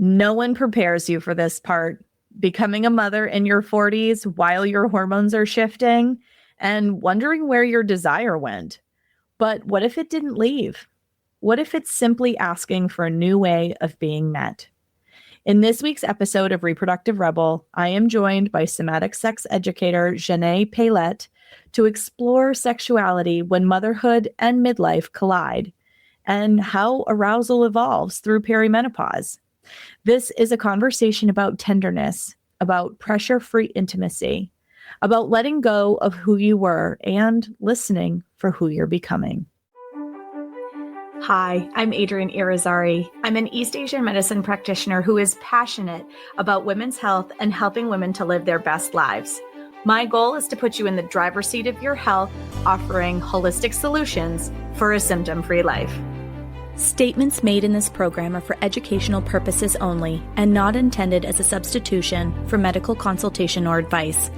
No one prepares you for this part. Becoming a mother in your 40s while your hormones are shifting and wondering where your desire went. But what if it didn't leave? What if it's simply asking for a new way of being met? In this week's episode of Reproductive Rebel, I am joined by somatic sex educator Xanet Pailet to explore sexuality when motherhood and midlife collide and how arousal evolves through perimenopause. This is a conversation about tenderness, about pressure-free intimacy, about letting go of who you were and listening for who you're becoming. Hi, I'm Adrienne Irizarry. I'm an East Asian medicine practitioner who is passionate about women's health and helping women to live their best lives. My goal is to put you in the driver's seat of your health, offering holistic solutions for a symptom-free life. Statements made in this program are for educational purposes only and not intended as a substitution for medical consultation or advice.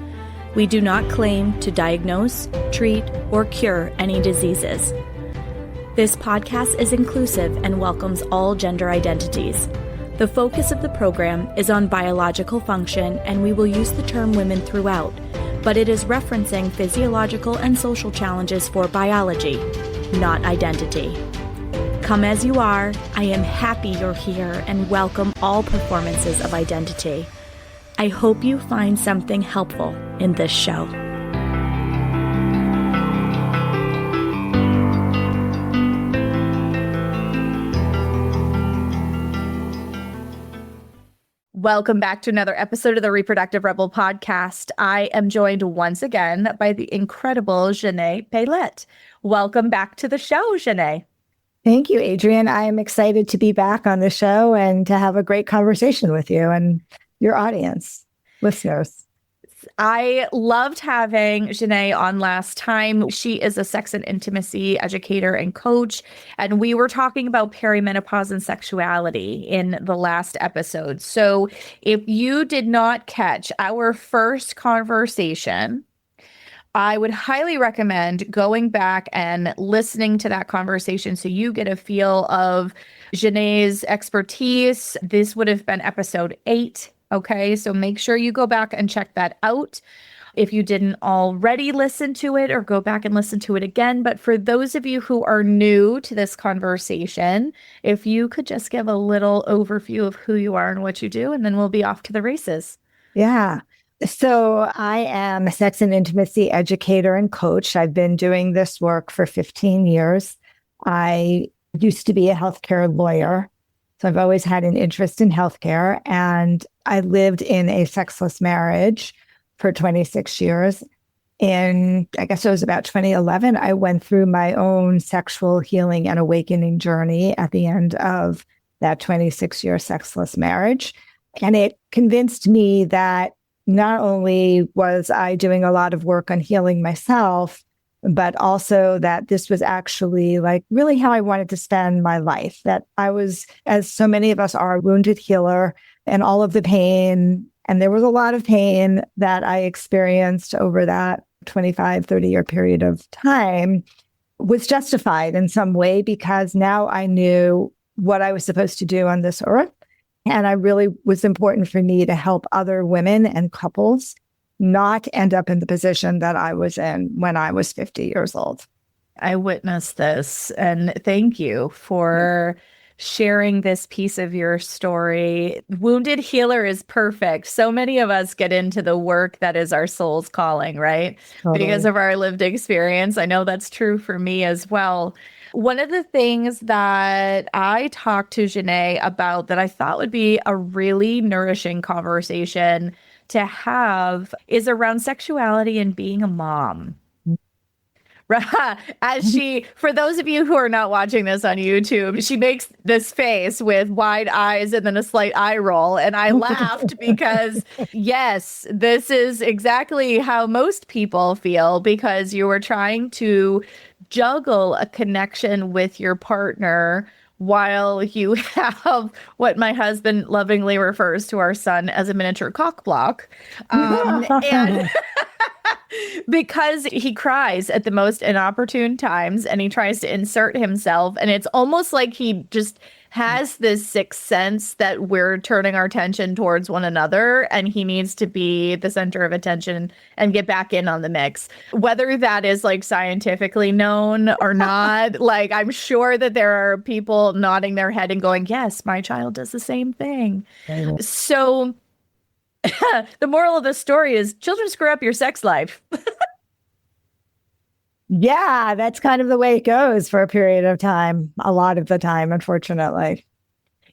We do not claim to diagnose, treat, or cure any diseases. This podcast is inclusive and welcomes all gender identities. The focus of the program is on biological function, and we will use the term women throughout, but it is referencing physiological and social challenges for biology, not identity. Come as you are, I am happy you're here and welcome all performances of identity. I hope you find something helpful in this show. Welcome back to another episode of the Reproductive Rebel podcast. I am joined once again by the incredible Xanet Pailet. Welcome back to the show, Xanet. Thank you, Adrienne. I am excited to be back on the show and to have a great conversation with you and your audience, listeners. I loved having Xanet on last time. She is a sex and intimacy educator and coach, and we were talking about perimenopause and sexuality in the last episode. So if you did not catch our first conversation, I would highly recommend going back and listening to that conversation so you get a feel of Xanet's expertise. This would have been episode 8. Okay, so make sure you go back and check that out if you didn't already listen to it, or go back and listen to it again. But for those of you who are new to this conversation, if you could just give a little overview of who you are and what you do, and then we'll be off to the races. Yeah. So I am a sex and intimacy educator and coach. I've been doing this work for 15 years. I used to be a healthcare lawyer, so I've always had an interest in healthcare. And I lived in a sexless marriage for 26 years. In, I guess it was about 2011, I went through my own sexual healing and awakening journey at the end of that 26-year sexless marriage. And it convinced me that not only was I doing a lot of work on healing myself, but also that this was actually like really how I wanted to spend my life. That I was, as so many of us are, a wounded healer, and all of the pain, and there was a lot of pain that I experienced over that 25, 30-year period of time was justified in some way, because now I knew what I was supposed to do on this earth. And I really was important for me to help other women and couples not end up in the position that I was in when I was 50 years old. I witnessed this, and thank you for sharing this piece of your story. Wounded healer is perfect. So many of us get into the work that is our soul's calling, right? Totally. Because of our lived experience. I know that's true for me as well. One of the things that I talked to Xanet about that I thought would be a really nourishing conversation to have is around sexuality and being a mom. As she, for those of you who are not watching this on YouTube, she makes this face with wide eyes and then a slight eye roll. And I laughed because, yes, this is exactly how most people feel, because you are trying to juggle a connection with your partner while you have what my husband lovingly refers to our son as a miniature cock block. And because he cries at the most inopportune times and he tries to insert himself, and it's almost like he just has this sixth sense that we're turning our attention towards one another, and he needs to be the center of attention and get back in on the mix. Whether that is like scientifically known or not, like I'm sure that there are people nodding their head and going, yes, my child does the same thing. So the moral of the story is children screw up your sex life. Yeah, that's kind of the way it goes for a period of time, a lot of the time, unfortunately.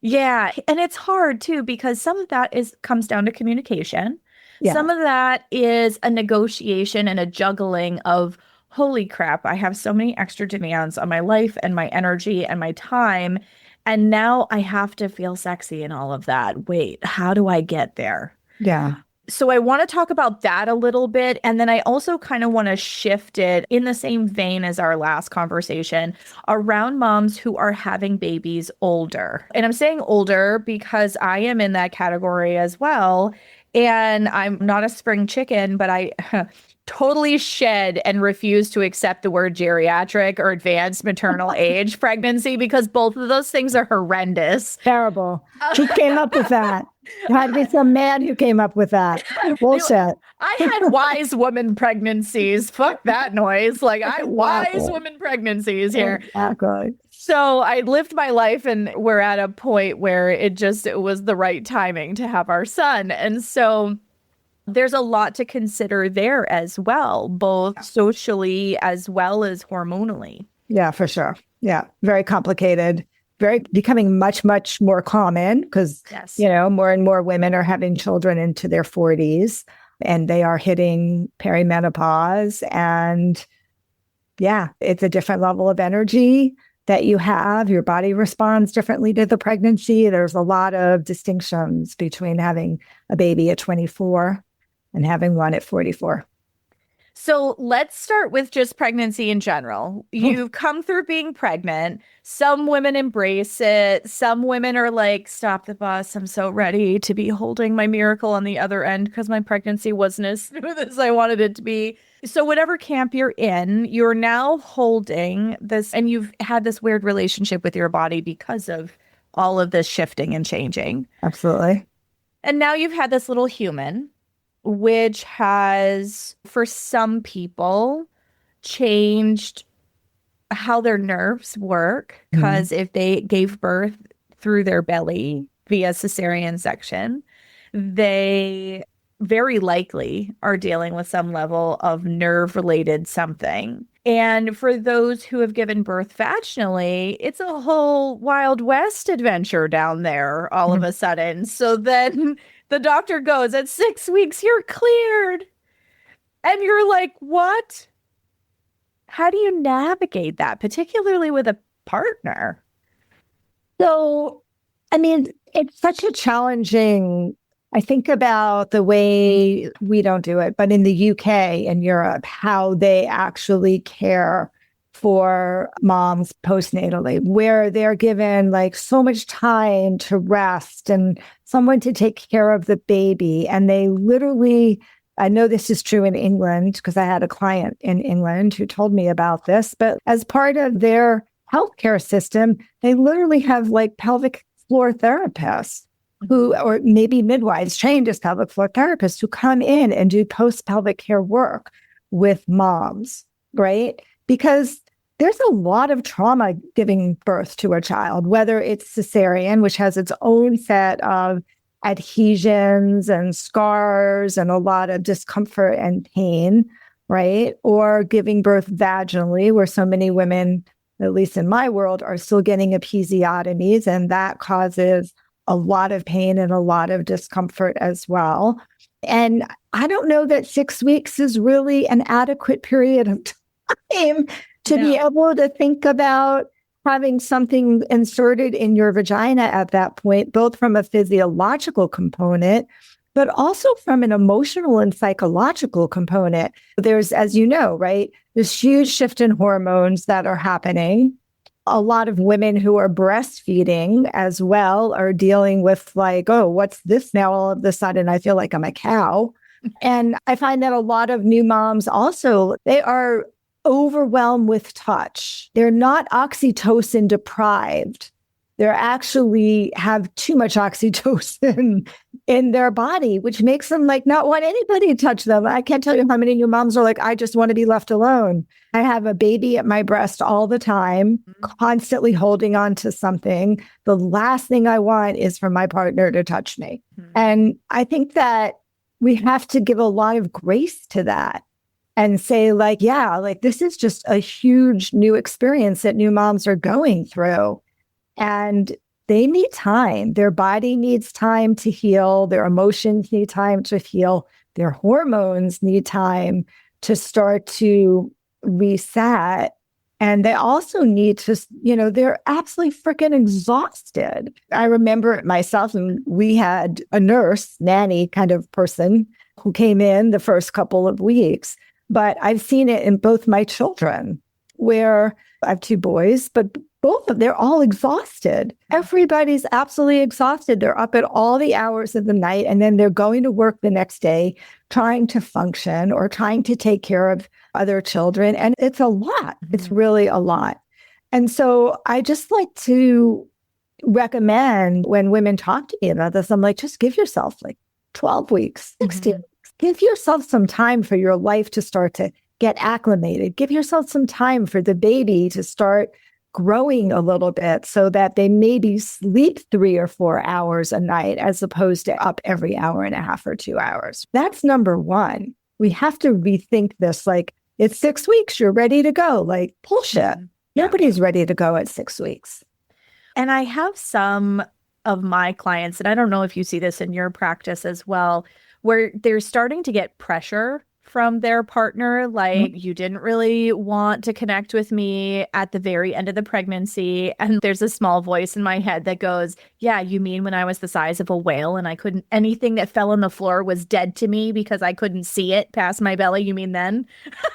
Yeah, and it's hard too because some of that comes down to communication. Yeah. Some of that is a negotiation and a juggling of, holy crap, I have so many extra demands on my life and my energy and my time. And now I have to feel sexy and all of that. Wait, how do I get there? Yeah. So I want to talk about that a little bit. And then I also kind of want to shift it in the same vein as our last conversation around moms who are having babies older. And I'm saying older because I am in that category as well. And I'm not a spring chicken, but I totally shed and refuse to accept the word geriatric or advanced maternal age pregnancy because both of those things are horrendous. Terrible. Who came up with that? There had to be some man who came up with that. Bullshit. I had wise woman pregnancies. Fuck that noise. Like wise woman pregnancies here. Exactly. So I lived my life and we're at a point where it was the right timing to have our son. And so there's a lot to consider there as well, both socially as well as hormonally. Yeah, for sure. Yeah. Very complicated. Becoming much, much more common because, more and more women are having children into their 40s and they are hitting perimenopause. And yeah, it's a different level of energy that you have. Your body responds differently to the pregnancy. There's a lot of distinctions between having a baby at 24 and having one at 44. So let's start with just pregnancy in general. You've come through being pregnant. Some women embrace it. Some women are like, stop the bus. I'm so ready to be holding my miracle on the other end because my pregnancy wasn't as smooth as I wanted it to be. So whatever camp you're in, you're now holding this and you've had this weird relationship with your body because of all of this shifting and changing. Absolutely. And now you've had this little human, which has, for some people, changed how their nerves work. Because if they gave birth through their belly via cesarean section, they very likely are dealing with some level of nerve-related something. And for those who have given birth vaginally, it's a whole Wild West adventure down there all of a sudden. So then the doctor goes, at 6 weeks, you're cleared. And you're like, what? How do you navigate that, particularly with a partner? So, I mean, it's such a challenging, I think about the way we don't do it, but in the UK and Europe, how they actually care for moms postnatally, where they're given like so much time to rest and someone to take care of the baby. And they literally, I know this is true in England because I had a client in England who told me about this, but as part of their healthcare system, they literally have like pelvic floor therapists who, or maybe midwives trained as pelvic floor therapists who come in and do post-pelvic care work with moms, right? Because there's a lot of trauma giving birth to a child, whether it's cesarean, which has its own set of adhesions and scars and a lot of discomfort and pain, right? Or giving birth vaginally, where so many women, at least in my world, are still getting episiotomies, and that causes a lot of pain and a lot of discomfort as well. And I don't know that 6 weeks is really an adequate period of time to be able to think about having something inserted in your vagina at that point, both from a physiological component, but also from an emotional and psychological component. There's, as you know, right, this huge shift in hormones that are happening. A lot of women who are breastfeeding as well are dealing with like, oh, what's this now? All of a sudden, I feel like I'm a cow. And I find that a lot of new moms also, they are overwhelmed with touch. They're not oxytocin deprived They actually have too much oxytocin in their body, which makes them like not want anybody to touch them. I can't tell you how many new moms are like, I just want to be left alone. I have a baby at my breast all the time, constantly holding on to something. The last thing I want is for my partner to touch me. And I think that we have to give a lot of grace to that and say, like, yeah, like this is just a huge new experience that new moms are going through. And they need time. Their body needs time to heal. Their emotions need time to heal. Their hormones need time to start to reset. And they also need to, they're absolutely freaking exhausted. I remember it myself, and we had a nurse, nanny kind of person who came in the first couple of weeks. But I've seen it in both my children, where I have two boys, but they're all exhausted. Everybody's absolutely exhausted. They're up at all the hours of the night, and then they're going to work the next day, trying to function or trying to take care of other children. And it's a lot. It's really a lot. And so I just like to recommend when women talk to me about this, I'm like, just give yourself like 12 weeks, 16 weeks. Give yourself some time for your life to start to get acclimated. Give yourself some time for the baby to start growing a little bit so that they maybe sleep 3 or 4 hours a night as opposed to up every hour and a half or 2 hours. That's number one. We have to rethink this. Like, it's 6 weeks, you're ready to go. Like, bullshit. Nobody's ready to go at 6 weeks. And I have some of my clients, and I don't know if you see this in your practice as well, where they're starting to get pressure from their partner, like, you didn't really want to connect with me at the very end of the pregnancy. And there's a small voice in my head that goes, yeah, you mean when I was the size of a whale and anything that fell on the floor was dead to me because I couldn't see it past my belly? You mean then?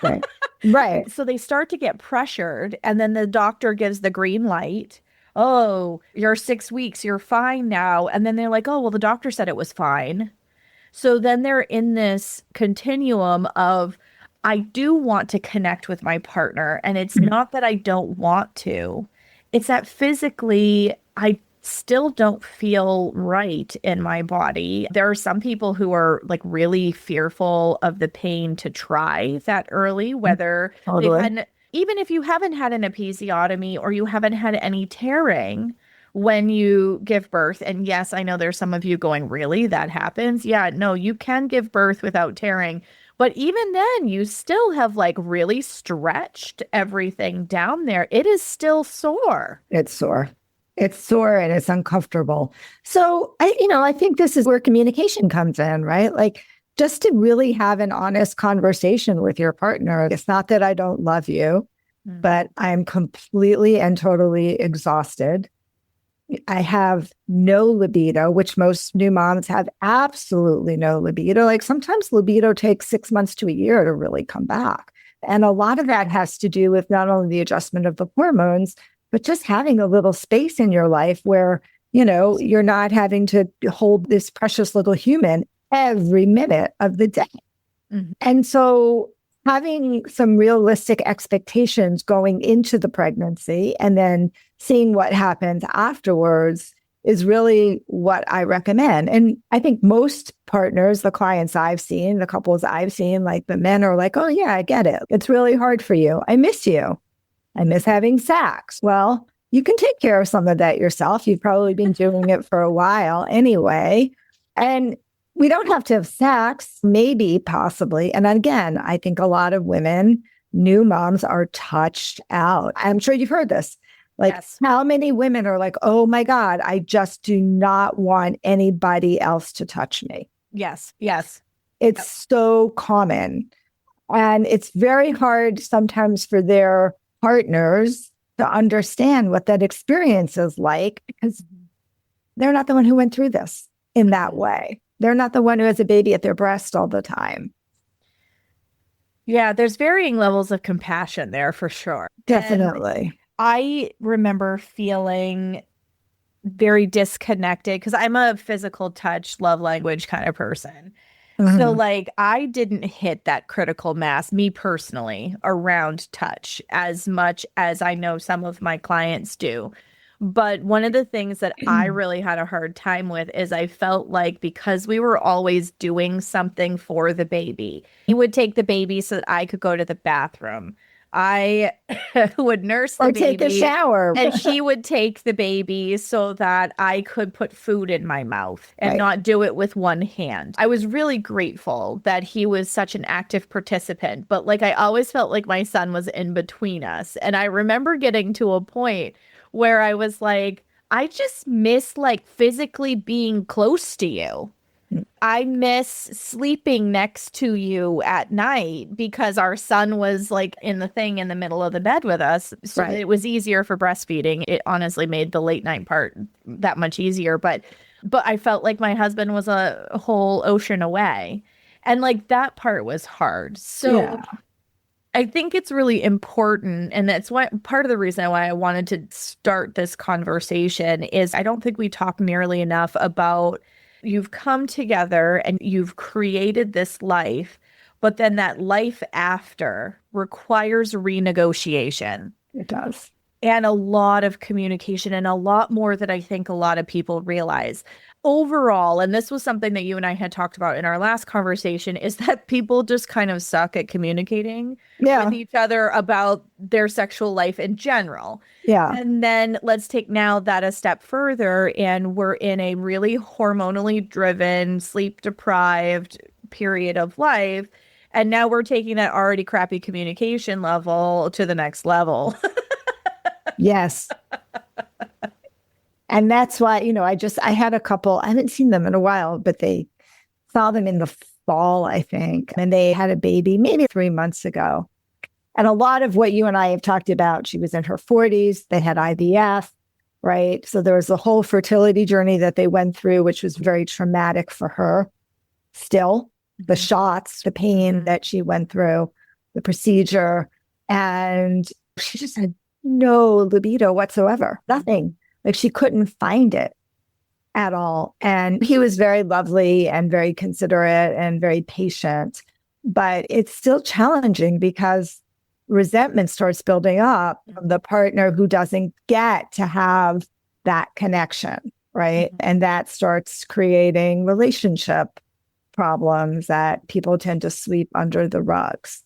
Right. Right. So they start to get pressured, and then the doctor gives the green light. Oh, you're 6 weeks, you're fine now. And then they're like, oh, well, the doctor said it was fine. So then they're in this continuum of, I do want to connect with my partner. And it's not that I don't want to. It's that physically, I still don't feel right in my body. There are some people who are like really fearful of the pain to try that early, whether they've had, even if you haven't had an episiotomy or you haven't had any tearing when you give birth. And yes, I know there's some of you going, really? That happens? Yeah, no, you can give birth without tearing. But even then, you still have like really stretched everything down there. It is still sore. It's sore. It's sore and it's uncomfortable. So I think this is where communication comes in, right? Like, just to really have an honest conversation with your partner. It's not that I don't love you, but I'm completely and totally exhausted. I have no libido, which most new moms have absolutely no libido. Like, sometimes libido takes 6 months to a year to really come back. And a lot of that has to do with not only the adjustment of the hormones, but just having a little space in your life where, you're not having to hold this precious little human every minute of the day. And so having some realistic expectations going into the pregnancy and then seeing what happens afterwards is really what I recommend. And I think most partners, the clients I've seen, the couples I've seen, like the men are like, oh yeah, I get it. It's really hard for you. I miss you. I miss having sex. Well, you can take care of some of that yourself. You've probably been doing it for a while anyway. And we don't have to have sex, maybe, possibly. And again, I think a lot of women, new moms, are touched out. I'm sure you've heard this. Like, yes. How many women are like, oh my God, I just do not want anybody else to touch me. Yes. Yes. It's so common. And it's very hard sometimes for their partners to understand what that experience is like, because they're not the one who went through this in that way. They're not the one who has a baby at their breast all the time. Yeah, there's varying levels of compassion there for sure. Definitely. And I remember feeling very disconnected because I'm a physical touch, love language kind of person. So like, I didn't hit that critical mass, me personally, around touch as much as I know some of my clients do. But one of the things that I really had a hard time with is I felt like because we were always doing something for the baby, he would take the baby so that I could go to the bathroom. I would nurse the Or take a baby, shower. and he would take the baby so that I could put food in my mouth and Right. not do it with one hand. I was really grateful that he was such an active participant, but like I always felt like my son was in between us. And I remember getting to a point where I was like, I just miss like physically being close to you. I miss sleeping next to you at night because our son was like in the thing in the middle of the bed with us. So Right. it was easier for breastfeeding. It honestly made the late night part that much easier. But I felt like my husband was a whole ocean away. And like that part was hard. So Yeah. I think it's really important. And that's why part of the reason why I wanted to start this conversation is I don't think we talk nearly enough about you've come together and you've created this life, but then that life after requires renegotiation It does. and a lot of communication and a lot more that I think a lot of people realize. Overall, and this was something that you and I had talked about in our last conversation, is that people just kind of suck at communicating with Yeah. each other about their sexual life in general. Yeah. And then let's take now that a step further, and we're in a really hormonally driven, sleep deprived period of life. And now we're taking that already crappy communication level to the next level. Yes. And that's why, I had a couple, I haven't seen them in a while, but they saw them in the fall, I think. And they had a baby maybe 3 months ago. And a lot of what you and I have talked about, she was in her 40s, they had IVF, right? So there was a whole fertility journey that they went through, which was very traumatic for her still. The shots, the pain that she went through, the procedure. And she just had no libido whatsoever, nothing. Like she couldn't find it at all. And he was very lovely and very considerate and very patient. But it's still challenging because resentment starts building up from the partner who doesn't get to have that connection, right? And that starts creating relationship problems that people tend to sweep under the rugs.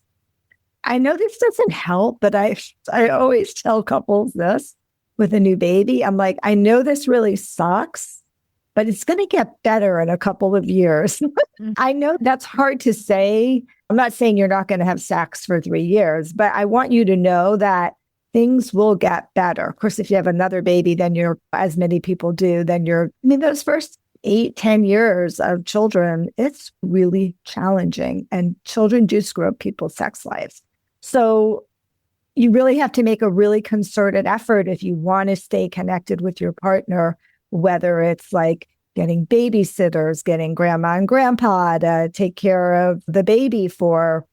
I know this doesn't help, but I always tell couples this with a new baby. I'm like, I know this really sucks, but it's going to get better in a couple of years. I know that's hard to say. I'm not saying you're not going to have sex for 3 years, but I want you to know that things will get better. Of course, if you have another baby, then you're, as many people do, then those first 8-10 years of children, it's really challenging. And children do screw up people's sex lives. So you really have to make a really concerted effort if you want to stay connected with your partner, whether it's like getting babysitters, getting grandma and grandpa to take care of the baby for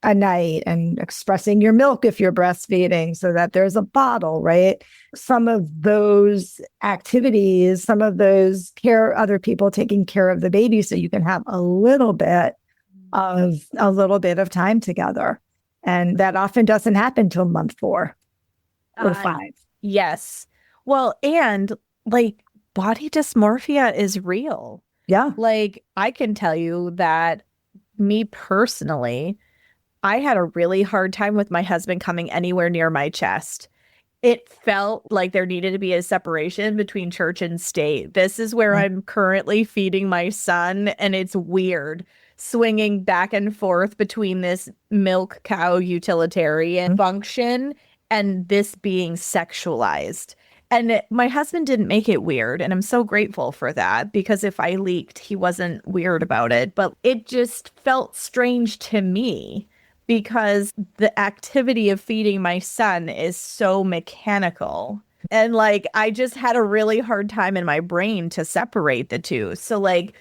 a night, and expressing your milk if you're breastfeeding so that there's a bottle, right? Some of those activities, some of those other people taking care of the baby so you can have a little bit of time together. And that often doesn't happen till month 4 or 5. Yes. Well, and like body dysmorphia is real. Yeah. Like I can tell you that me personally, I had a really hard time with my husband coming anywhere near my chest. It felt like there needed to be a separation between church and state. This is where I'm currently feeding my son, and it's weird swinging back and forth between this milk cow utilitarian function and this being sexualized. And my husband didn't make it weird, and I'm so grateful for that, because if I leaked, he wasn't weird about it. But it just felt strange to me because the activity of feeding my son is so mechanical. And like, I just had a really hard time in my brain to separate the two. So like,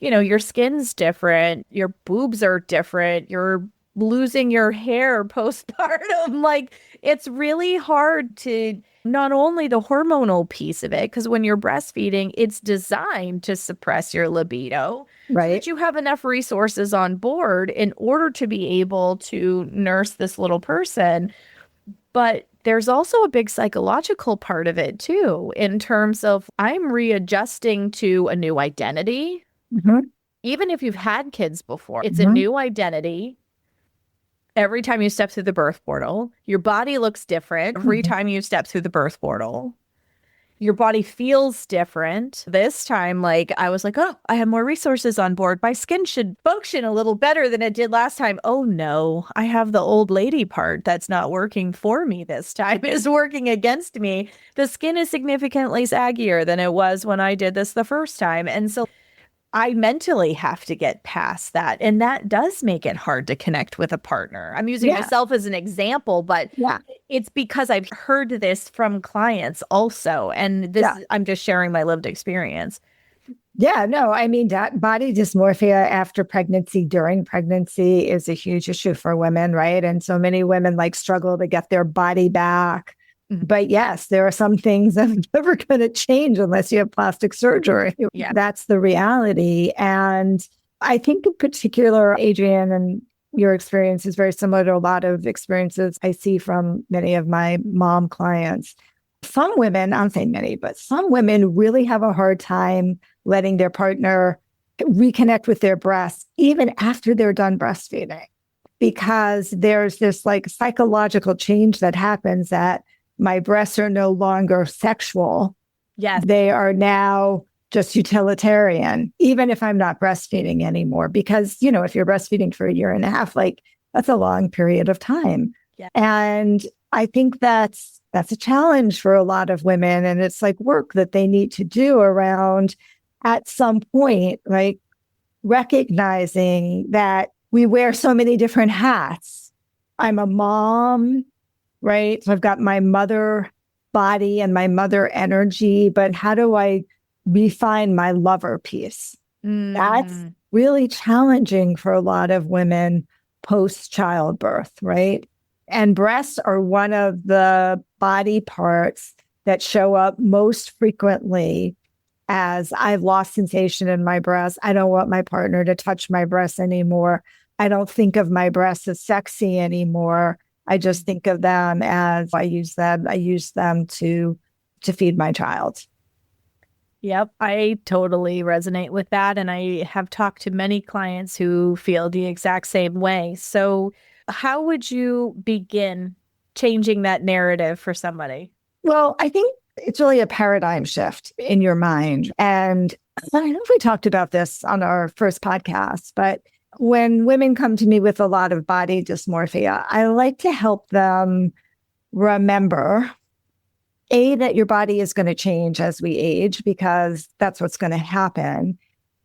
your skin's different, your boobs are different, you're losing your hair postpartum. Like, it's really hard to not only the hormonal piece of it, because when you're breastfeeding, it's designed to suppress your libido, right? So that you have enough resources on board in order to be able to nurse this little person. But There's also a big psychological part of it too, in terms of I'm readjusting to a new identity. Mhm. Even if you've had kids before, it's a Mhm. new identity. Every time you step through the birth portal, your body looks different. Every Mhm. time you step through the birth portal, your body feels different. This time, like, I was like, oh, I have more resources on board. My skin should function a little better than it did last time. Oh no, I have the old lady part that's not working for me this time, is working against me. The skin is significantly saggier than it was when I did this the first time. And so I mentally have to get past that. And that does make it hard to connect with a partner. I'm using Yeah. myself as an example, but Yeah. it's because I've heard this from clients also. And Yeah. I'm just sharing my lived experience. Yeah, no, I mean, that body dysmorphia after pregnancy, during pregnancy is a huge issue for women, right? And so many women like struggle to get their body back. Mhm. But yes, there are some things that are never going to change unless you have plastic surgery. Yeah. That's the reality. And I think in particular, Adrienne, and your experience is very similar to a lot of experiences I see from many of my mom clients. Some women, I don't say many, but some women really have a hard time letting their partner reconnect with their breasts even after they're done breastfeeding, because there's this like psychological change that happens that my breasts are no longer sexual. Yes. They are now just utilitarian, even if I'm not breastfeeding anymore. Because, you know, if you're breastfeeding for a year and a half, like that's a long period of time. Yeah. And I think that's a challenge for a lot of women. And it's like work that they need to do around at some point, like recognizing that we wear so many different hats. I'm a mom, right? So I've got my mother body and my mother energy, but how do I refine my lover piece? That's really challenging for a lot of women post childbirth, right? And breasts are one of the body parts that show up most frequently as I've lost sensation in my breasts. I don't want my partner to touch my breasts anymore. I don't think of my breasts as sexy anymore. I just think of them as I use them to feed my child. Yep, I totally resonate with that. And I have talked to many clients who feel the exact same way. So, how would you begin changing that narrative for somebody? Well, I think it's really a paradigm shift in your mind. And I don't know if we talked about this on our first podcast, but when women come to me with a lot of body dysmorphia, I like to help them remember that your body is going to change as we age, because that's what's going to happen.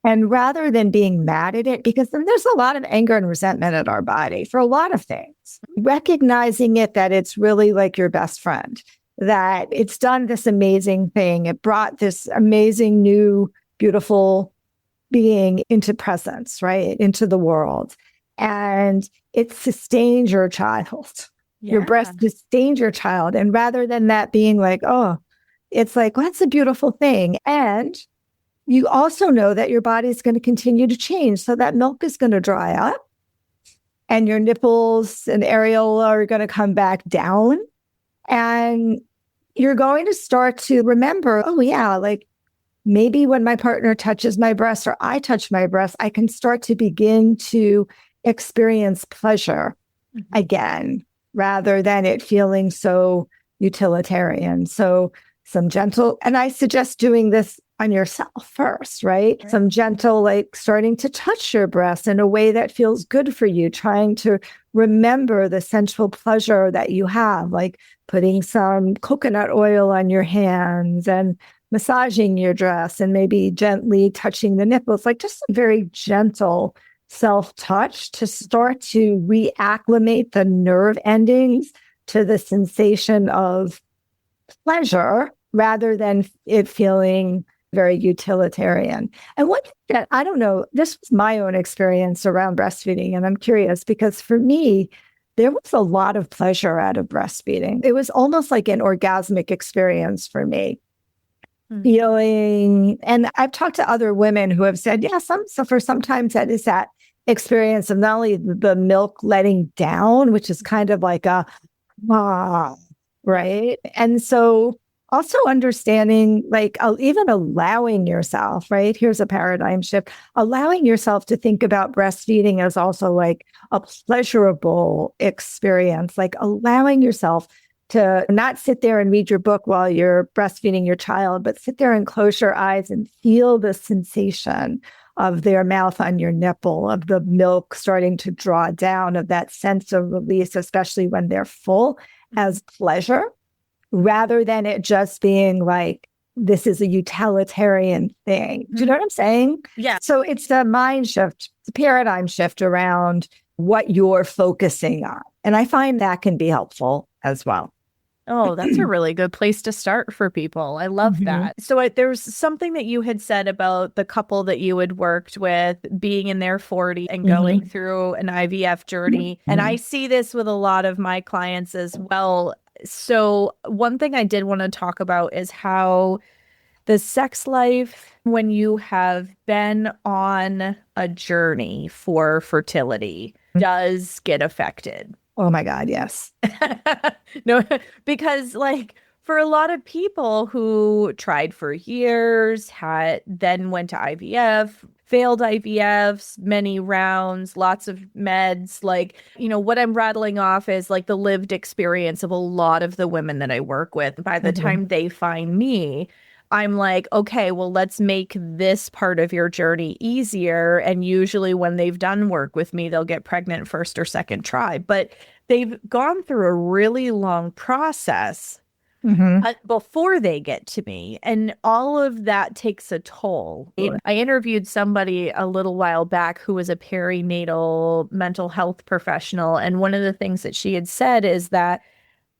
And rather than being mad at it, because then there's a lot of anger and resentment at our body for a lot of things, recognizing it that it's really like your best friend, that it's done this amazing thing. It brought this amazing, new, beautiful being into presence, right? Into the world. And it sustains your child. Your breast sustains your child. And rather than that being like, oh, it's like, well, that's a beautiful thing. And you also know that your body is going to continue to change. So that milk is going to dry up and your nipples and areola are going to come back down. And you're going to start to remember, oh, yeah, like maybe when my partner touches my breast or I touch my breast, I can start to begin to experience pleasure again, rather than it feeling so utilitarian. So some gentle, and I suggest doing this on yourself first, right? Some gentle, like starting to touch your breast in a way that feels good for you, trying to remember the sensual pleasure that you have, like putting some coconut oil on your hands and massaging your dress and maybe gently touching the nipples, like just a very gentle self-touch to start to reacclimate the nerve endings to the sensation of pleasure rather than it feeling very utilitarian. And what that, I don't know, this was my own experience around breastfeeding. And I'm curious because for me, there was a lot of pleasure out of breastfeeding. It was almost like an orgasmic experience for me. Feeling, and I've talked to other women who have said, yeah, sometimes that is that experience of not only the milk letting down, which is kind of like a, right? And so also understanding, like, even allowing yourself, right? Here's a paradigm shift, allowing yourself to think about breastfeeding as also like a pleasurable experience, like allowing yourself to not sit there and read your book while you're breastfeeding your child, but sit there and close your eyes and feel the sensation of their mouth on your nipple, of the milk starting to draw down, of that sense of release, especially when they're full, as pleasure, rather than it just being like, this is a utilitarian thing. Do you know what I'm saying? Yeah. So it's a mind shift, the paradigm shift around what you're focusing on. And I find that can be helpful as well. Oh, that's a really good place to start for people. I love that. So there's something that you had said about the couple that you had worked with being in their 40s and going through an IVF journey. And I see this with a lot of my clients as well. So one thing I did want to talk about is how the sex life, when you have been on a journey for fertility, does get affected. Oh my God, yes. No, because like for a lot of people who tried for years, then went to IVF, failed IVFs, many rounds, lots of meds, like, what I'm rattling off is like the lived experience of a lot of the women that I work with. By the time they find me, I'm like, okay, well, let's make this part of your journey easier. And usually when they've done work with me, they'll get pregnant first or second try. But they've gone through a really long process before they get to me. And all of that takes a toll. I interviewed somebody a little while back who was a perinatal mental health professional. And one of the things that she had said is that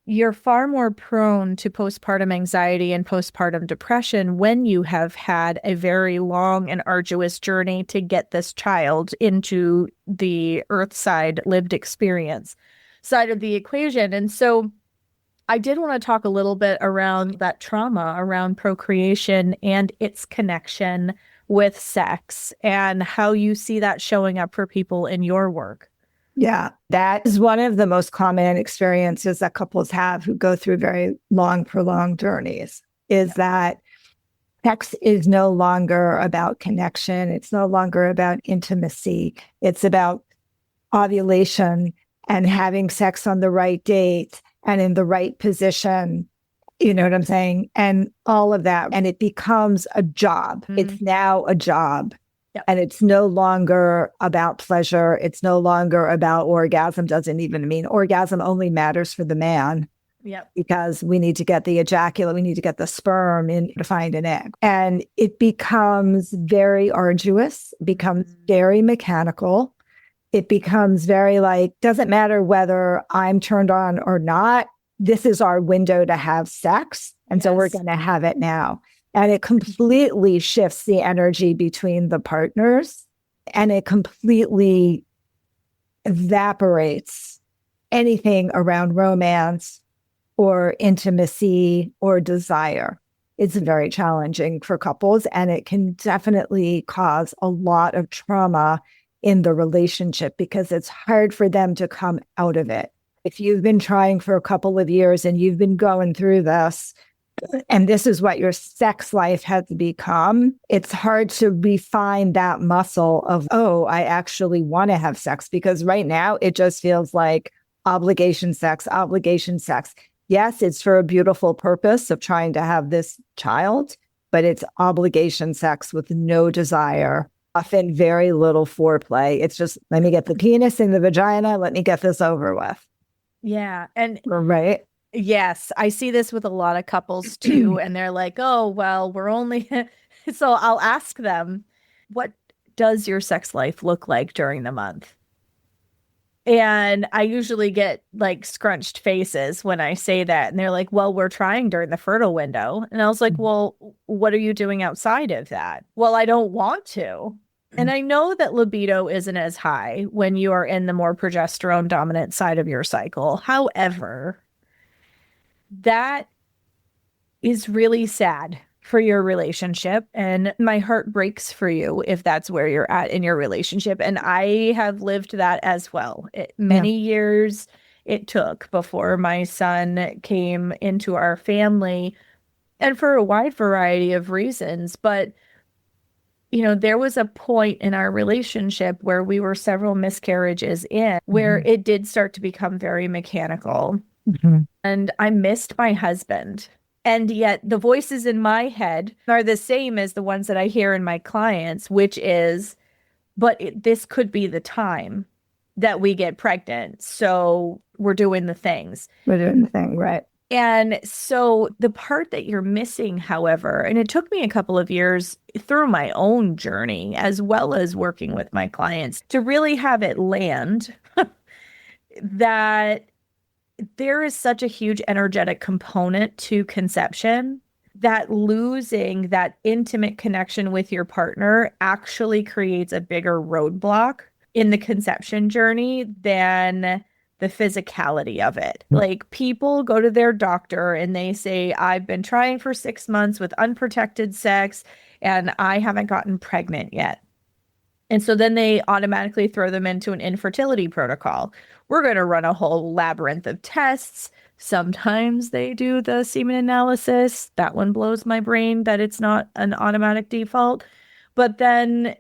you're far more prone to postpartum anxiety and postpartum depression when you have had a very long and arduous journey to get this child into the earthside lived experience side of the equation. And so I did want to talk a little bit around that trauma around procreation and its connection with sex and how you see that showing up for people in your work. Yeah, that is one of the most common experiences that couples have who go through very long, prolonged journeys, is that sex is no longer about connection. It's no longer about intimacy. It's about ovulation and having sex on the right date and in the right position. You know what I'm saying? And all of that. And it becomes a job. It's now a job. Yep. And it's no longer about pleasure. It's no longer about orgasm. Doesn't even mean orgasm only matters for the man. Yep. Because we need to get the ejaculate, we need to get the sperm in to find an egg. And it becomes very arduous, becomes very mechanical. It becomes very like, doesn't matter whether I'm turned on or not. This is our window to have sex. And so we're going to have it now. And it completely shifts the energy between the partners, and it completely evaporates anything around romance or intimacy or desire. It's very challenging for couples, and it can definitely cause a lot of trauma in the relationship because it's hard for them to come out of it. If you've been trying for a couple of years and you've been going through this, and this is what your sex life has become, it's hard to refine that muscle of, oh, I actually want to have sex, because right now it just feels like obligation sex, obligation sex. Yes, it's for a beautiful purpose of trying to have this child, but it's obligation sex with no desire, often very little foreplay. It's just, let me get the penis in the vagina, let me get this over with. Yeah. And right. Yes, I see this with a lot of couples too. And they're like, oh, well, we're only. So I'll ask them, what does your sex life look like during the month? And I usually get like scrunched faces when I say that. And they're like, well, we're trying during the fertile window. And I was like, well, what are you doing outside of that? Well, I don't want to. And I know that libido isn't as high when you are in the more progesterone dominant side of your cycle. However, that is really sad for your relationship. And my heart breaks for you if that's where you're at in your relationship. And I have lived that as well. Many years it took before my son came into our family, and for a wide variety of reasons. But, there was a point in our relationship where we were several miscarriages in, where it did start to become very mechanical. And I missed my husband. And yet the voices in my head are the same as the ones that I hear in my clients, which is, but this could be the time that we get pregnant. So we're doing the things. We're doing the thing, right? And so the part that you're missing, however, and it took me a couple of years through my own journey, as well as working with my clients, to really have it land that there is such a huge energetic component to conception that losing that intimate connection with your partner actually creates a bigger roadblock in the conception journey than the physicality of it. Like, people go to their doctor and they say, I've been trying for 6 months with unprotected sex and I haven't gotten pregnant yet. And so then they automatically throw them into an infertility protocol. We're going to run a whole labyrinth of tests. Sometimes they do the semen analysis. That one blows my brain that it's not an automatic default. But then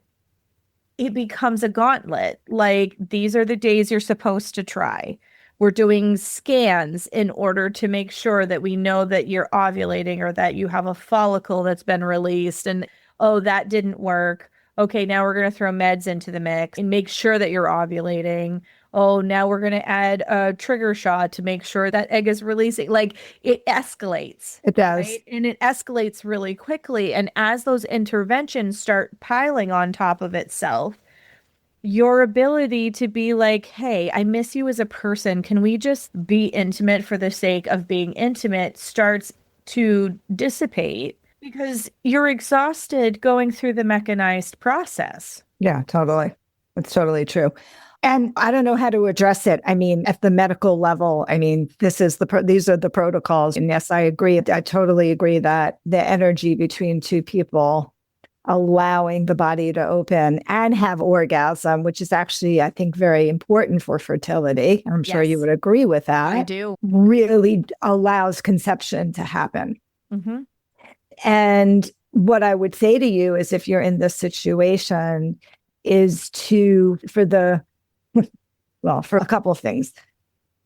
it becomes a gauntlet. Like, these are the days you're supposed to try. We're doing scans in order to make sure that we know that you're ovulating or that you have a follicle that's been released. And, oh, that didn't work. Okay, now we're going to throw meds into the mix and make sure that you're ovulating. Oh, now we're going to add a trigger shot to make sure that egg is releasing. Like, it escalates. It does. Right? And it escalates really quickly. And as those interventions start piling on top of itself, your ability to be like, hey, I miss you as a person. Can we just be intimate for the sake of being intimate starts to dissipate because you're exhausted going through the mechanized process. Yeah, totally. It's totally true. And I don't know how to address it. I mean, at the medical level, I mean, these are the protocols. And yes, I agree. I totally agree that the energy between two people allowing the body to open and have orgasm, which is actually, I think, very important for fertility. I'm sure you would agree with that. I do. Really allows conception to happen. Mm-hmm. And what I would say to you is, if you're in this situation, is for a couple of things.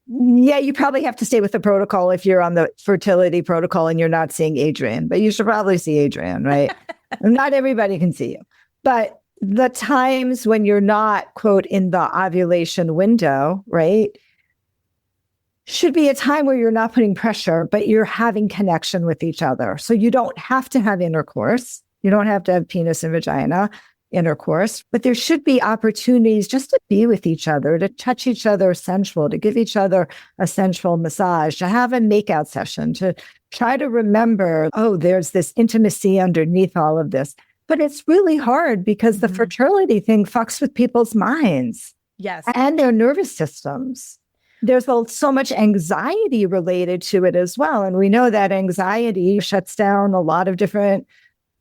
Yeah, you probably have to stay with the protocol if you're on the fertility protocol and you're not seeing Adrian, but you should probably see Adrian, right? Not everybody can see you. But the times when you're not, quote, in the ovulation window, right, should be a time where you're not putting pressure, but you're having connection with each other. So you don't have to have intercourse. You don't have to have penis and vagina intercourse, but there should be opportunities just to be with each other, to touch each other sensual, to give each other a sensual massage, to have a makeout session, to try to remember, oh, there's this intimacy underneath all of this. But it's really hard because the fertility thing fucks with people's minds. Yes. And their nervous systems. There's so much anxiety related to it as well. And we know that anxiety shuts down a lot of different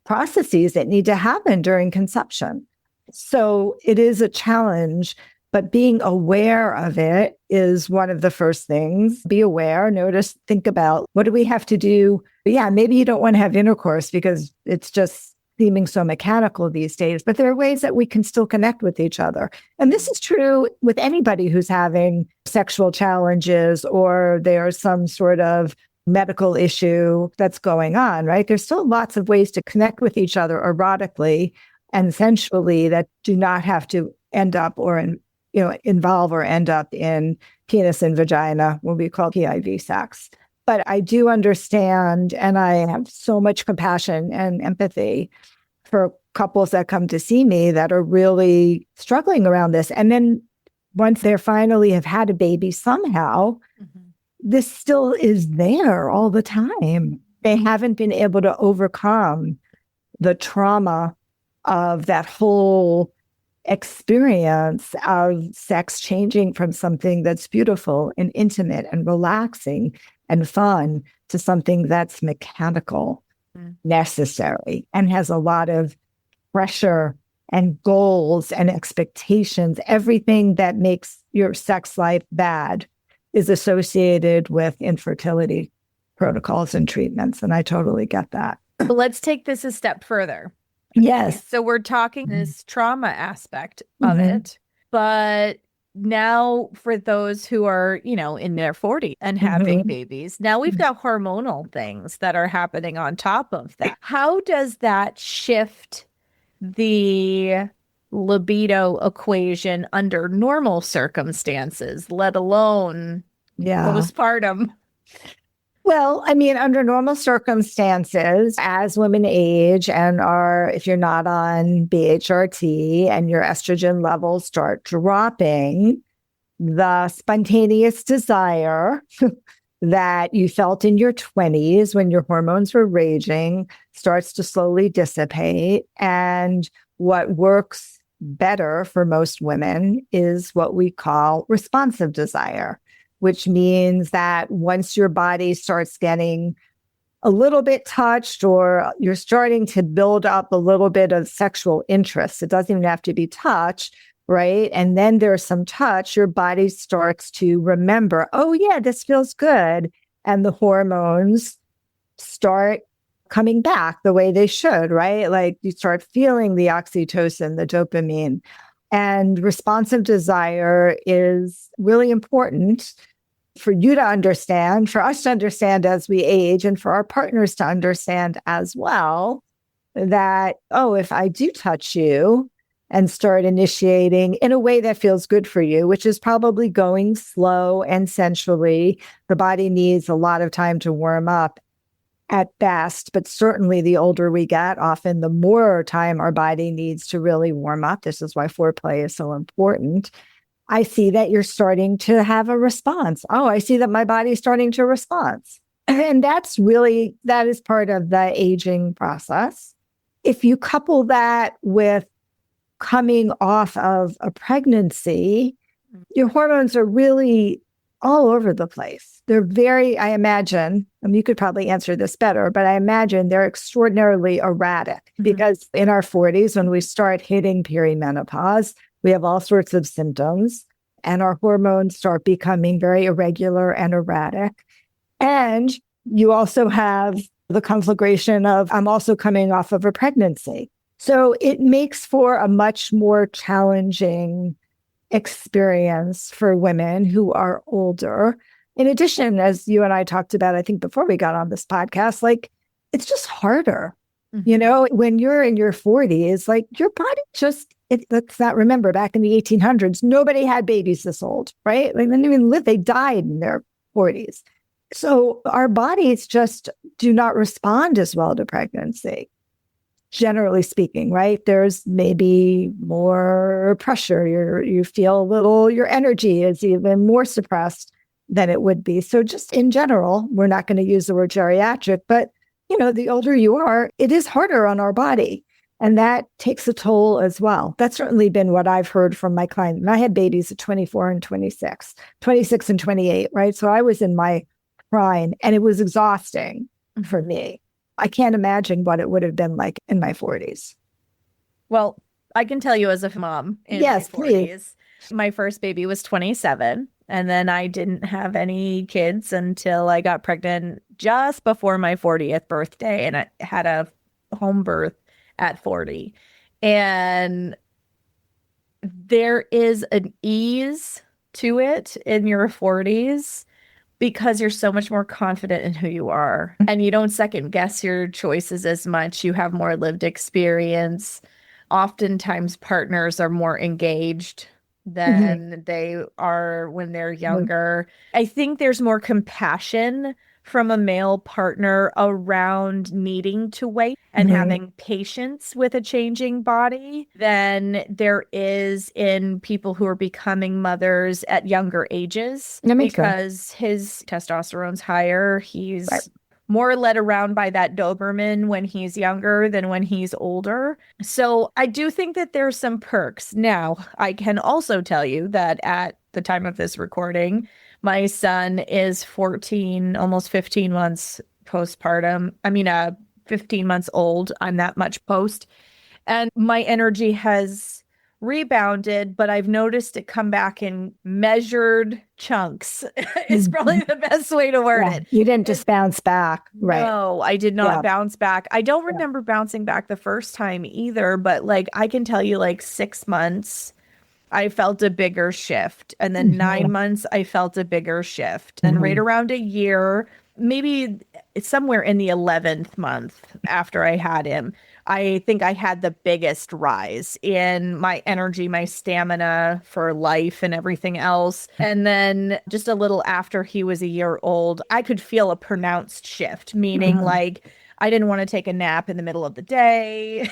processes that need to happen during conception. So it is a challenge, but being aware of it is one of the first things. Be aware, notice, think about, what do we have to do? Yeah, maybe you don't want to have intercourse because it's just seeming so mechanical these days, but there are ways that we can still connect with each other. And this is true with anybody who's having sexual challenges or there's some sort of medical issue that's going on, right? There's still lots of ways to connect with each other erotically and sensually that do not have to end up or involve or end up in penis and vagina, what we call PIV sex. But I do understand, and I have so much compassion and empathy for couples that come to see me that are really struggling around this. And then once they finally have had a baby somehow, this still is there all the time. They haven't been able to overcome the trauma of that whole experience of sex changing from something that's beautiful and intimate and relaxing and fun to something that's mechanical, necessary, and has a lot of pressure and goals and expectations. Everything that makes your sex life bad is associated with infertility protocols and treatments. And I totally get that. But let's take this a step further. Yes. So we're talking this trauma aspect of it, but now for those who are, in their 40s and having babies, now we've got hormonal things that are happening on top of that. How does that shift the libido equation under normal circumstances, let alone postpartum? Well, I mean, under normal circumstances, as women age and if you're not on BHRT and your estrogen levels start dropping, the spontaneous desire that you felt in your 20s when your hormones were raging starts to slowly dissipate. And what works better for most women is what we call responsive desire, which means that once your body starts getting a little bit touched or you're starting to build up a little bit of sexual interest, it doesn't even have to be touch, right? And then there's some touch, your body starts to remember, oh yeah, this feels good. And the hormones start coming back the way they should, right? Like you start feeling the oxytocin, the dopamine. And responsive desire is really important for you to understand, for us to understand as we age, and for our partners to understand as well that, oh, if I do touch you and start initiating in a way that feels good for you, which is probably going slow and sensually, the body needs a lot of time to warm up at best, but certainly the older we get, often the more time our body needs to really warm up. This is why foreplay is so important. I see that you're starting to have a response. Oh, I see that my body's starting to respond. And that is part of the aging process. If you couple that with coming off of a pregnancy, your hormones are really all over the place. They're I imagine, you could probably answer this better, but I imagine they're extraordinarily erratic because in our 40s, when we start hitting perimenopause, we have all sorts of symptoms and our hormones start becoming very irregular and erratic. And you also have the conflagration of, I'm also coming off of a pregnancy. So it makes for a much more challenging experience for women who are older. In addition, as you and I talked about, I think before we got on this podcast, like it's just harder. When you're in your 40s, like your body let's not remember back in the 1800s, nobody had babies this old, right? Like they didn't even live, they died in their 40s. So our bodies just do not respond as well to pregnancy. Generally speaking, right? There's maybe more pressure. You feel your energy is even more suppressed than it would be. So just in general, we're not going to use the word geriatric, but the older you are, it is harder on our body. And that takes a toll as well. That's certainly been what I've heard from my clients. And I had babies at 24 and 26 and 28, right? So I was in my prime and it was exhausting for me. I can't imagine what it would have been like in my 40s. Well, I can tell you as a mom in my 40s, please. My first baby was 27, and then I didn't have any kids until I got pregnant just before my 40th birthday, and I had a home birth at 40. And there is an ease to it in your 40s because you're so much more confident in who you are and you don't second guess your choices as much. You have more lived experience. Oftentimes partners are more engaged than they are when they're younger. I think there's more compassion from a male partner around needing to wait and having patience with a changing body than there is in people who are becoming mothers at younger ages because his testosterone's higher. He's more led around by that Doberman when he's younger than when he's older. So I do think that there's some perks. Now, I can also tell you that at the time of this recording, my son is 14, almost 15 months postpartum. 15 months old. I'm that much post. And my energy has rebounded, but I've noticed it come back in measured chunks. It's probably the best way to word it. You didn't just bounce back. Right. No, I did not bounce back. I don't remember bouncing back the first time either, but like I can tell you like 6 months, I felt a bigger shift. And then 9 months, I felt a bigger shift. And right around a year, maybe somewhere in the 11th month after I had him, I think I had the biggest rise in my energy, my stamina for life and everything else. And then just a little after he was a year old, I could feel a pronounced shift, meaning like I didn't want to take a nap in the middle of the day.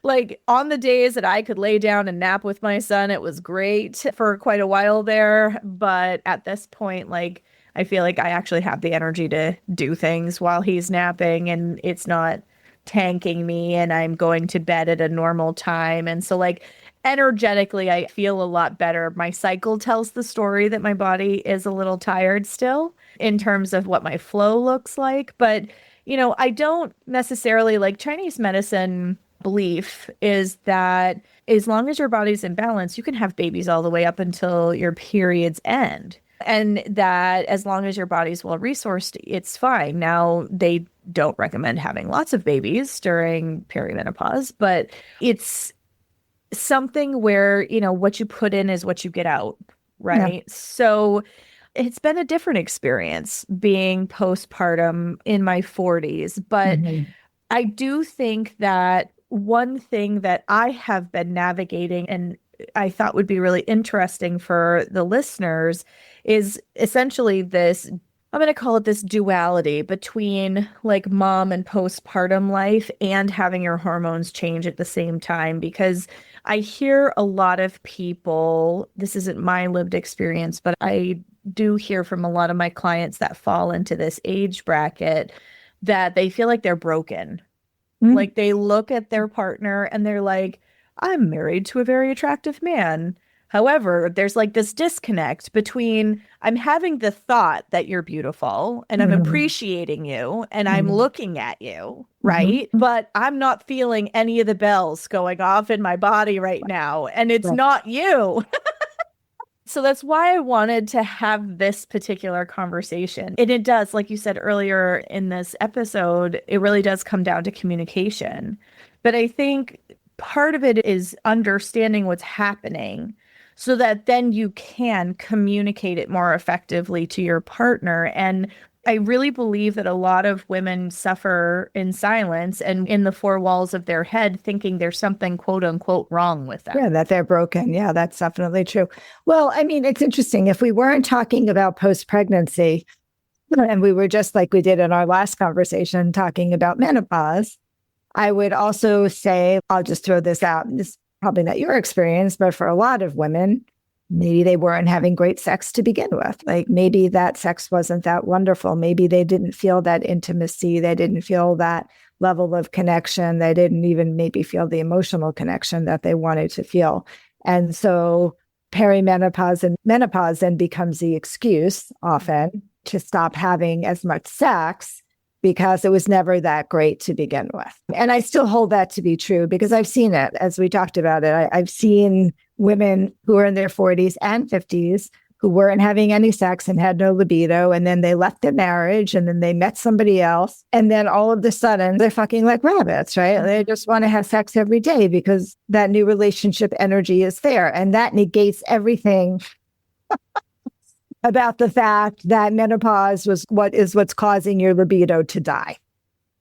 Like on the days that I could lay down and nap with my son, it was great for quite a while there. But at this point, like I feel like I actually have the energy to do things while he's napping and it's not tanking me and I'm going to bed at a normal time. And so like energetically, I feel a lot better. My cycle tells the story that my body is a little tired still in terms of what my flow looks like. But, you know, I don't necessarily like Chinese medicine belief is that as long as your body's in balance, you can have babies all the way up until your periods end. And that as long as your body's well resourced, it's fine. Now, they don't recommend having lots of babies during perimenopause, but it's something where, you know, what you put in is what you get out, right? Yeah. So it's been a different experience being postpartum in my 40s, but I do think that one thing that I have been navigating and I thought would be really interesting for the listeners is essentially this, I'm going to call it this duality between like mom and postpartum life and having your hormones change at the same time. Because I hear a lot of people, this isn't my lived experience, but I do hear from a lot of my clients that fall into this age bracket that they feel like they're broken. Like they look at their partner and they're like, I'm married to a very attractive man. However, there's like this disconnect between I'm having the thought that you're beautiful and I'm appreciating you and I'm looking at you, right? But I'm not feeling any of the bells going off in my body right now. And it's not you. So that's why I wanted to have this particular conversation. And it does, like you said earlier in this episode, it really does come down to communication. But I think part of it is understanding what's happening so that then you can communicate it more effectively to your partner. And I really believe that a lot of women suffer in silence and in the four walls of their head thinking there's something quote unquote wrong with them. Yeah, that they're broken. Yeah, that's definitely true. Well, I mean, it's interesting. If we weren't talking about post-pregnancy and we were just like we did in our last conversation talking about menopause, I would also say, I'll just throw this out. This is probably not your experience, but for a lot of women, maybe they weren't having great sex to begin with. Like maybe that sex wasn't that wonderful. Maybe they didn't feel that intimacy. They didn't feel that level of connection. They didn't even maybe feel the emotional connection that they wanted to feel. And so perimenopause and menopause then becomes the excuse often to stop having as much sex because it was never that great to begin with. And I still hold that to be true because I've seen it, as we talked about it. I've seen women who are in their 40s and 50s who weren't having any sex and had no libido. And then they left their marriage and then they met somebody else. And then all of a sudden they're fucking like rabbits, right? They just want to have sex every day because that new relationship energy is there. And that negates everything about the fact that menopause was what's causing your libido to die.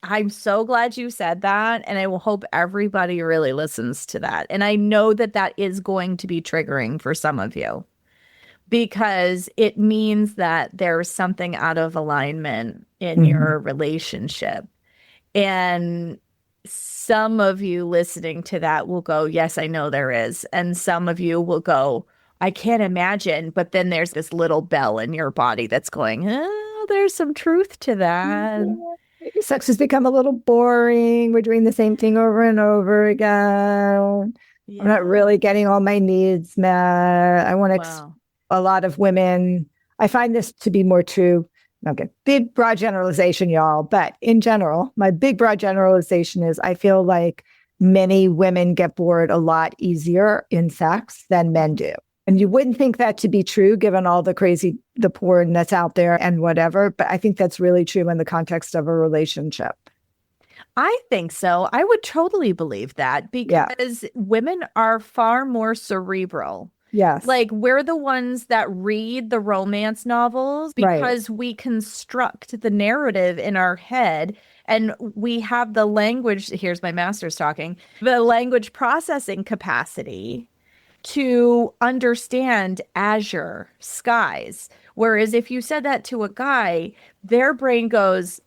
I'm so glad you said that. And I will hope everybody really listens to that. And I know that that is going to be triggering for some of you because it means that there's something out of alignment in your relationship. And some of you listening to that will go, yes, I know there is. And some of you will go, I can't imagine. But then there's this little bell in your body that's going, oh, there's some truth to that. Sex has become a little boring. We're doing the same thing over and over again. Yeah. I'm not really getting all my needs met. I want to, a lot of women, I find this to be more true. Okay, big broad generalization, y'all. But in general, my big broad generalization is I feel like many women get bored a lot easier in sex than men do. And you wouldn't think that to be true given all the porn that's out there and whatever. But I think that's really true in the context of a relationship. I think so. I would totally believe that because women are far more cerebral. Yes. Like we're the ones that read the romance novels because we construct the narrative in our head and we have the language. Here's my master's talking, the language processing capacity to understand azure skies. Whereas if you said that to a guy, their brain goes,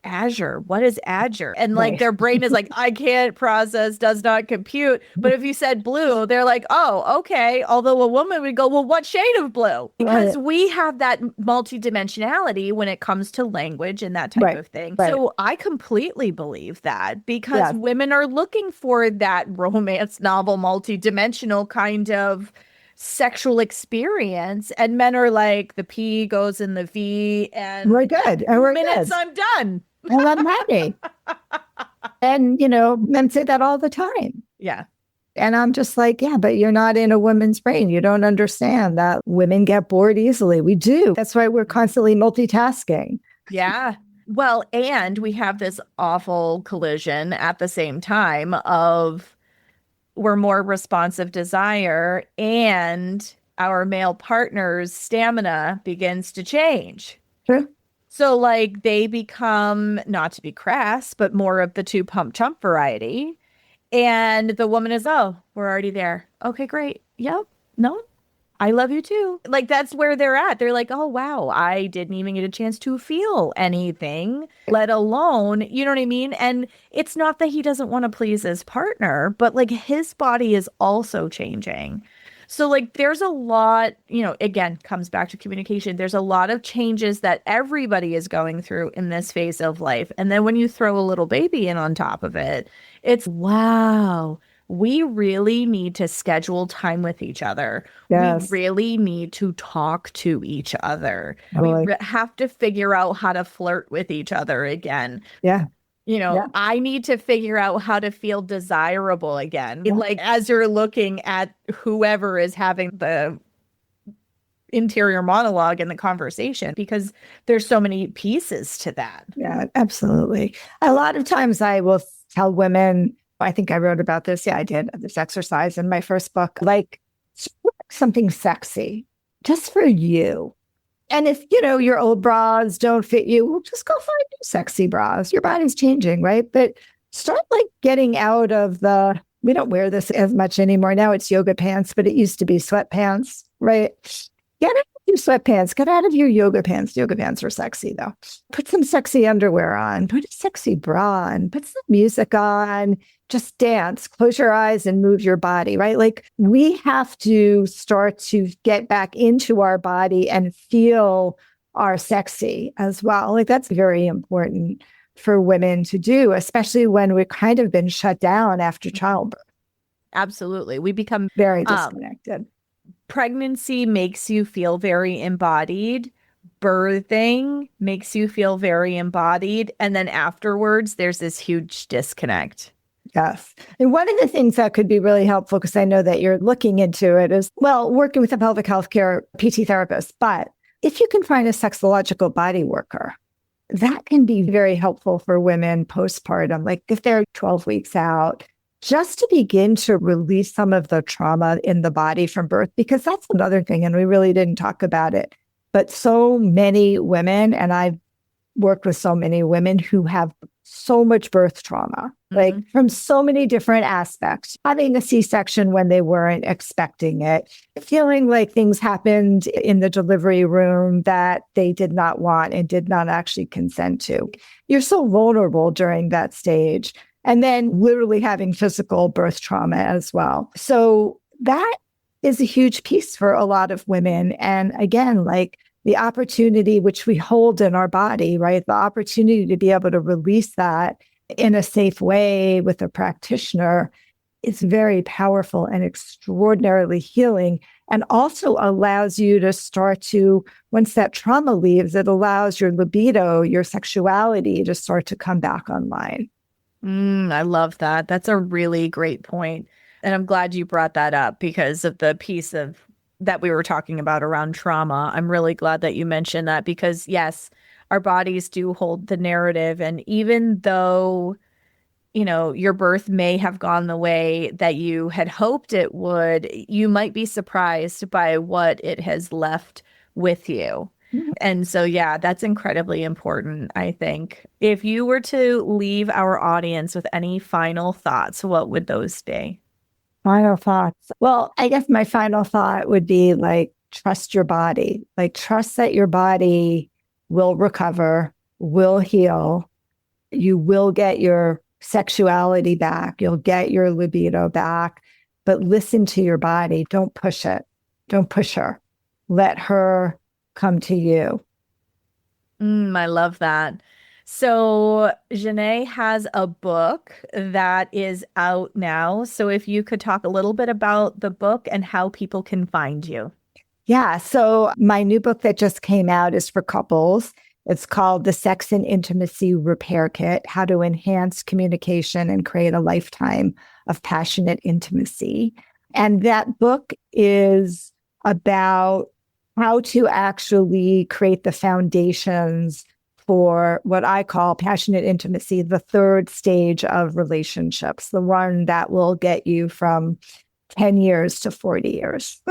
Azure, what is Azure? And like their brain is like, I can't process, does not compute. But if you said blue, they're like, oh, okay. Although a woman would go, well, what shade of blue? Because we have that multidimensionality when it comes to language and that type of thing. So I completely believe that because women are looking for that romance novel, multidimensional kind of sexual experience, and men are like, the P goes in the V and we're good. And we're minutes, good. I'm done. Well, I'm happy. And, men say that all the time. Yeah. And I'm just like, yeah, but you're not in a woman's brain. You don't understand that women get bored easily. We do. That's why we're constantly multitasking. Yeah. Well, and we have this awful collision at the same time of we're more responsive desire and our male partner's stamina begins to change. True. So like they become, not to be crass, but more of the two pump chump variety. And the woman is, oh, we're already there. Okay, great. Yep. No, I love you too. Like that's where they're at. They're like, oh, wow, I didn't even get a chance to feel anything, let alone, you know what I mean? And it's not that he doesn't want to please his partner, but like his body is also changing. So like there's a lot, again, comes back to communication. There's a lot of changes that everybody is going through in this phase of life. And then when you throw a little baby in on top of it, it's wow, we really need to schedule time with each other. Yes. We really need to talk to each other. Totally. We have to figure out how to flirt with each other again. Yeah. I need to figure out how to feel desirable again. Like as you're looking at whoever is having the interior monologue in the conversation, because there's so many pieces to that. Yeah, absolutely. A lot of times I will tell women, I think I wrote about this. Yeah, I did this exercise in my first book, like something sexy just for you. And if, your old bras don't fit you, well, just go find new sexy bras. Your body's changing, right? But start like getting out of we don't wear this as much anymore. Now it's yoga pants, but it used to be sweatpants, right? Get out of your sweatpants. Get out of your yoga pants. Yoga pants are sexy though. Put some sexy underwear on. Put a sexy bra on. Put some music on. Just dance, close your eyes and move your body, right? Like we have to start to get back into our body and feel our sexy as well. Like that's very important for women to do, especially when we've kind of been shut down after childbirth. Absolutely. We become very disconnected. Pregnancy makes you feel very embodied. Birthing makes you feel very embodied. And then afterwards, there's this huge disconnect. Yes. And one of the things that could be really helpful, because I know that you're looking into it, is, working with a pelvic healthcare PT therapist. But if you can find a sexological body worker, that can be very helpful for women postpartum. Like if they're 12 weeks out, just to begin to release some of the trauma in the body from birth, because that's another thing. And we really didn't talk about it. But so many women, and I've worked with so many women who have so much birth trauma, like from so many different aspects, having a C-section when they weren't expecting it, feeling like things happened in the delivery room that they did not want and did not actually consent to. You're so vulnerable during that stage. And then literally having physical birth trauma as well. So that is a huge piece for a lot of women. And again, like the opportunity which we hold in our body, right? The opportunity to be able to release that in a safe way with a practitioner is very powerful and extraordinarily healing, and also allows you to start to, once that trauma leaves, it allows your libido, your sexuality to start to come back online. I love that. That's a really great point. And I'm glad you brought that up because of the piece of that we were talking about around trauma. I'm really glad that you mentioned that because yes, our bodies do hold the narrative. And even though, your birth may have gone the way that you had hoped it would, you might be surprised by what it has left with you. And so, yeah, that's incredibly important, I think. If you were to leave our audience with any final thoughts, what would those be? Final thoughts. Well, I guess my final thought would be like, trust your body. Like, trust that your body will recover, will heal. You will get your sexuality back. You'll get your libido back. But listen to your body. Don't push it. Don't push her. Let her come to you. I love that. So, Xanet has a book that is out now. So, if you could talk a little bit about the book and how people can find you. Yeah. So, my new book that just came out is for couples. It's called The Sex and Intimacy Repair Kit: How to Enhance Communication and Create a Lifetime of Passionate Intimacy. And that book is about how to actually create the foundations for what I call passionate intimacy, the third stage of relationships, the one that will get you from 10 years to 40 years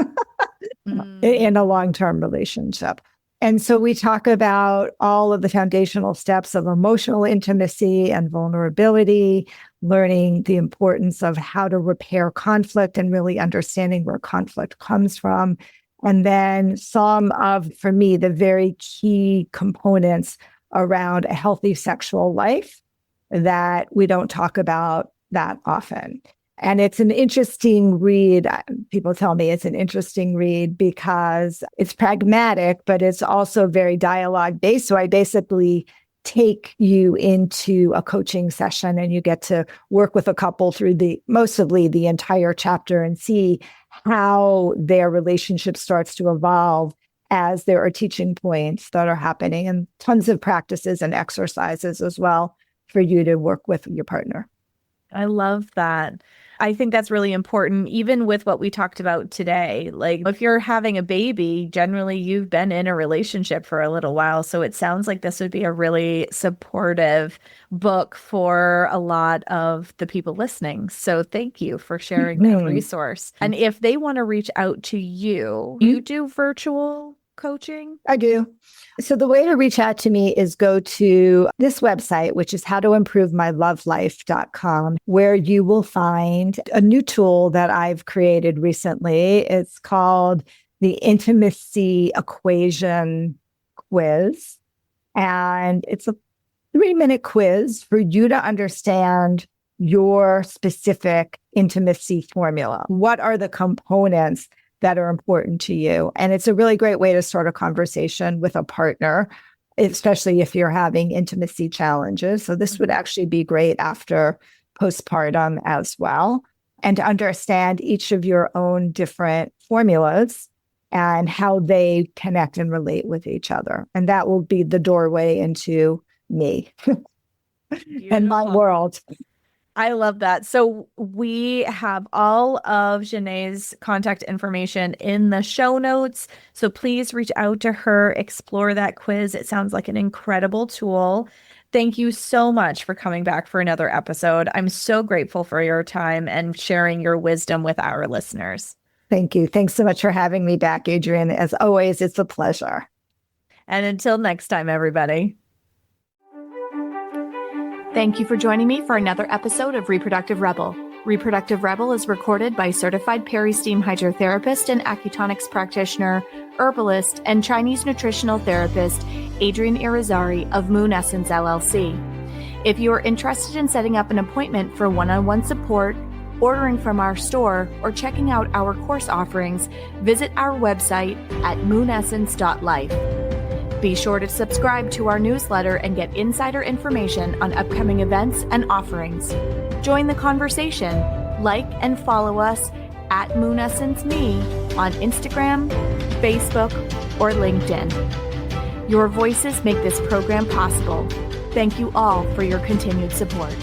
in a long-term relationship. And so we talk about all of the foundational steps of emotional intimacy and vulnerability, learning the importance of how to repair conflict and really understanding where conflict comes from. And then some of, for me, the very key components around a healthy sexual life that we don't talk about that often. And it's an interesting read. People tell me it's an interesting read because it's pragmatic, but it's also very dialogue based. So I basically take you into a coaching session and you get to work with a couple through mostly the entire chapter and see how their relationship starts to evolve as there are teaching points that are happening, and tons of practices and exercises as well for you to work with your partner. I love that. I think that's really important, even with what we talked about today. Like, if you're having a baby, generally you've been in a relationship for a little while. So it sounds like this would be a really supportive book for a lot of the people listening. So thank you for sharing that resource. And if they want to reach out to you, you do virtual coaching? I do. So the way to reach out to me is go to this website, which is howtoimprovemylovelife.com, where you will find a new tool that I've created recently. It's called the Intimacy Equation Quiz. And it's a 3-minute quiz for you to understand your specific intimacy formula. What are the components that are important to you? And it's a really great way to start a conversation with a partner, especially if you're having intimacy challenges. So this would actually be great after postpartum as well. And to understand each of your own different formulas and how they connect and relate with each other. And that will be the doorway into me and my world. I love that. So we have all of Xanet's contact information in the show notes. So please reach out to her, explore that quiz. It sounds like an incredible tool. Thank you so much for coming back for another episode. I'm so grateful for your time and sharing your wisdom with our listeners. Thank you. Thanks so much for having me back, Adrienne. As always, it's a pleasure. And until next time, everybody. Thank you for joining me for another episode of Reproductive Rebel. Reproductive Rebel is recorded by certified peri-steam hydrotherapist and acutonics practitioner, herbalist, and Chinese nutritional therapist, Adrienne Irizarry of Moon Essence LLC. If you are interested in setting up an appointment for one-on-one support, ordering from our store, or checking out our course offerings, visit our website at moonessence.life. Be sure to subscribe to our newsletter and get insider information on upcoming events and offerings. Join the conversation. Like and follow us at MoonEssenceMe on Instagram, Facebook, or LinkedIn. Your voices make this program possible. Thank you all for your continued support.